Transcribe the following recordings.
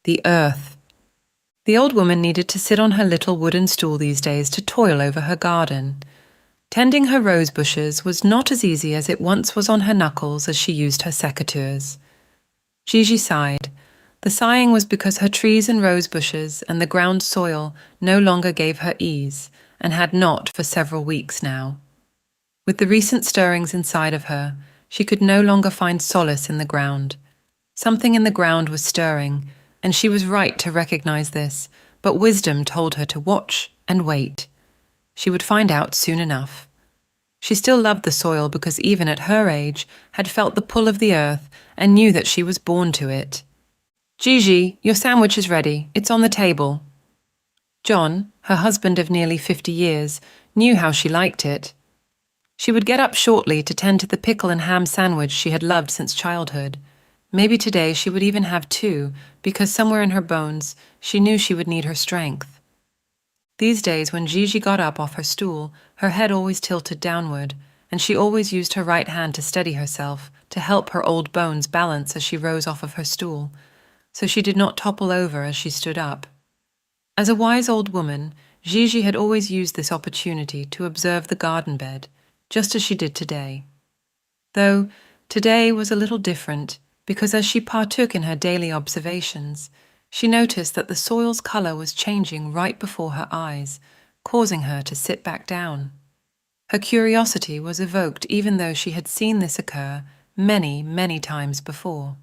The earth. The old woman needed to sit on her little wooden stool these days to toil over her garden. Tending her rose bushes was not as easy as it once was on her knuckles as she used her secateurs. Gigi sighed. The sighing was because her trees and rose bushes and the ground soil no longer gave her ease, and had not for several weeks now. With the recent stirrings inside of her, she could no longer find solace in the ground. Something in the ground was stirring, and she was right to recognize this, but wisdom told her to watch and wait. She would find out soon enough. She still loved the soil because even at her age had felt the pull of the earth and knew that she was born to it. "Gigi, your sandwich is ready. It's on the table." John, her husband of nearly 50 years, knew how she liked it. She would get up shortly to tend to the pickle and ham sandwich she had loved since childhood. Maybe today she would even have two, because somewhere in her bones she knew she would need her strength. These days when Gigi got up off her stool, her head always tilted downward, and she always used her right hand to steady herself, to help her old bones balance as she rose off of her stool, so she did not topple over as she stood up. As a wise old woman, Gigi had always used this opportunity to observe the garden bed, just as she did today. Though today was a little different, because as she partook in her daily observations, she noticed that the soil's color was changing right before her eyes, causing her to sit back down. Her curiosity was evoked even though she had seen this occur many, many times before.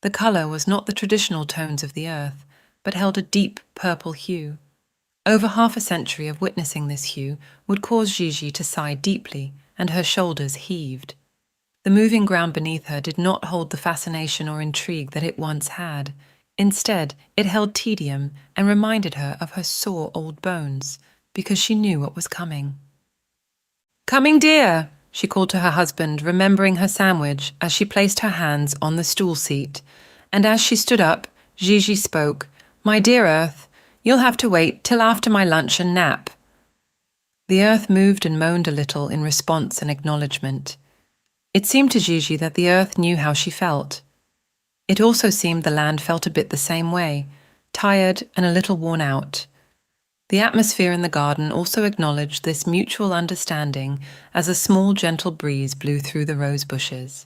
The color was not the traditional tones of the earth, but held a deep purple hue. Over half a century of witnessing this hue would cause Gigi to sigh deeply, and her shoulders heaved. The moving ground beneath her did not hold the fascination or intrigue that it once had. Instead, it held tedium and reminded her of her sore old bones, because she knew what was coming. "Coming, dear," she called to her husband, remembering her sandwich as she placed her hands on the stool seat. And as she stood up, Gigi spoke, "My dear earth, you'll have to wait till after my lunch and nap." The earth moved and moaned a little in response and acknowledgement. It seemed to Gigi that the earth knew how she felt. It also seemed the land felt a bit the same way, tired and a little worn out. The atmosphere in the garden also acknowledged this mutual understanding as a small gentle breeze blew through the rose bushes.